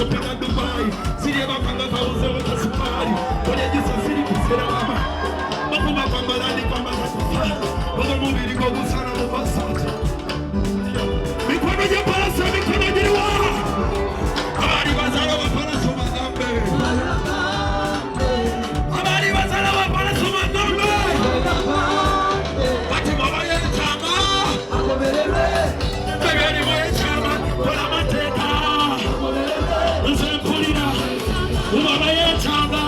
shopping at Dubai. See the back and the house with a safari. When you just see the kids in a mama. But come back and bala the pamba has to fall. But the movie the go to Sana the Basat. We come to your palace, we come to the war. Amari Bazara wa palace of Magambe. Amari Bazara wa palace of Magambe. Bati mama ye chama. Bebe ni mo ye chama. Kola mateka. Nzempulina. Mama ye chama.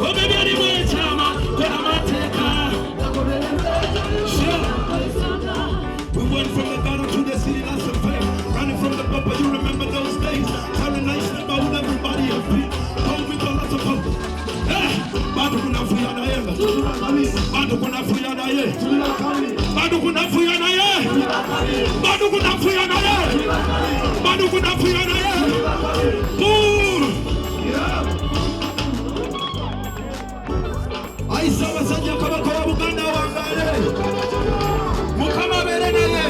Bebe ni mo ye chama. Kola mateka. We went from the battle to the city, lots of fame. Running from the bumper, you remember those days. Telling nice about everybody has been. Home with a lot of hope. Bado kuna fuyana ye. Bado kuna fuyana ye. Bado kuna fuyana ye. Bado kuna fuyana ye. Bado kuna fuyana ye. Boom. Aisa wasanya kama kwa Buganda wangale. Mukama berena ye.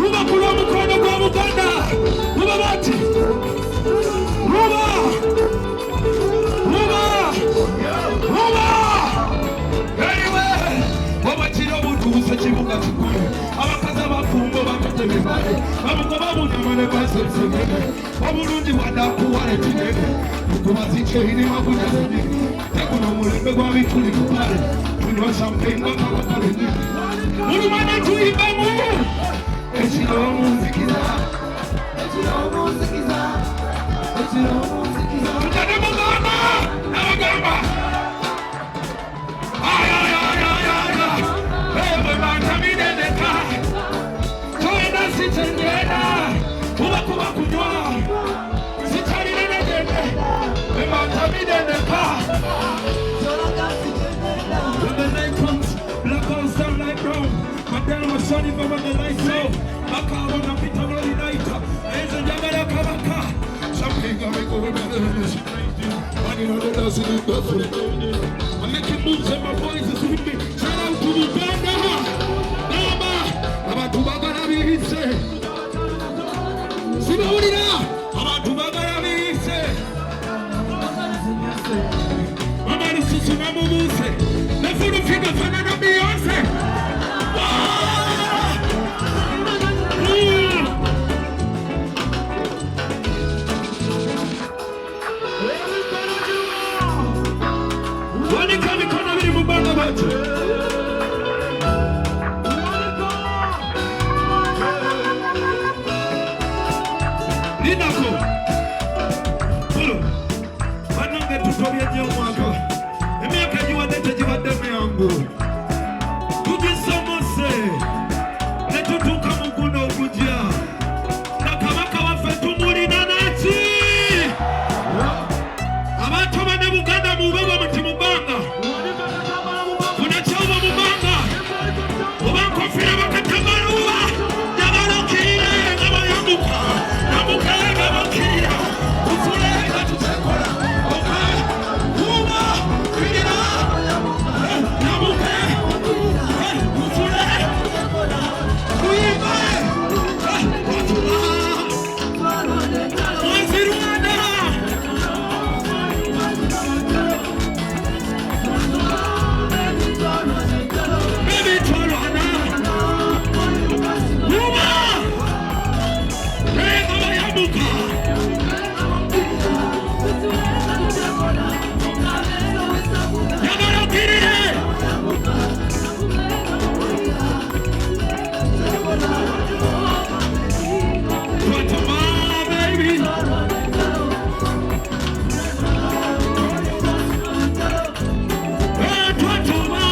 Ruba kula mukono kwa Buganda. Ruba bati. Ruba. Ruba. Ruba. Anyway. Wabachira omuntu usekibuga kikulu. Abakaza bafumbo bakatemebale. Abagoba bunyamane basebsegene. Obulungi bwadakuwale kinene. Kubaziche hini mabunyazini. Tekuno mulembe gwa bituli kupale. Tunywa champagne nga kabakale nini. Mulumane tuimbe mu. Ekiro muzikiza. Ekiro muzikiza. Ekiro muzikiza. Tukane mugamba. Abagamba. Ay. Ewe bantamine neka. Toenda sitengena. Kuba kunywa. Sitari nene nene. Ewe bantamine neka. When the night comes, black goes down like brown. My dad was shining from when the lights low. My car on a bit of lonely night. There's a Yamada Kabaka. Something got me going better than this. Money on the dozen in the foot. I'm making moves and my boys is with me. Shout out to the band, Nama. Abatubagara bihise. Sibawurira. Abatubagara bihise. Mama Lususu na Mumuse. Nefuru figa fana na Beyonce. Wanika mikono biri mubanga batu. Linako. Polo. Banange tutoriye nyo mwaka. Emyaka jiwadete jiwademe yangu. Tujisomose. Netutuka muguno kujia. Nakamaka wafe tumulina nachi. Abatoma ne Buganda mubaba muti mubanga. Kunachoba mubanga. Ubanko fira bakatamara uba. Yagalo kire ngaba yamuka. Yamuka ngaba kire. Ufule ngatusekora. Oka. Uba. Kira. Yamuka. Ufule. Kuiba. Watula. Mwanzirwana. Baby Tolwana. Uba. Ngaba yamuka. Yagalo kire. Twatuma, baby. Twatuma.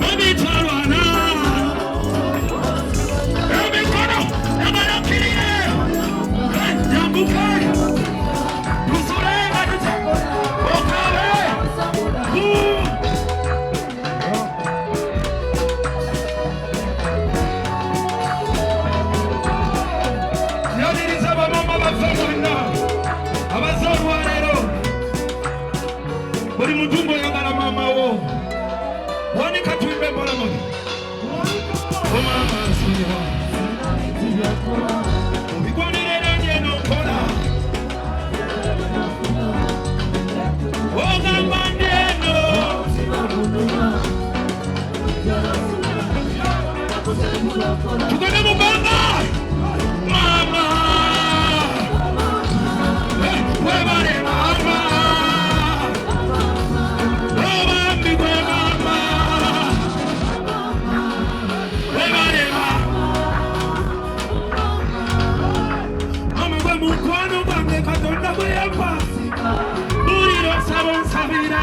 Baby Tolwana. Baby Kono. Yagalo kire. Yamuka. Kusure ngatuze. Okawe. Yadiriza bamama bafamulina. Abazalwa lero. Buli mutumbo yagala mama wo. Wanika tuimbe mbola moja. Mama siya. Bigwane tugane mu mama mama webale mama obambi gwe mama webale mama gwe mukwano gwange katonda gwe yava buliro sabo nsabira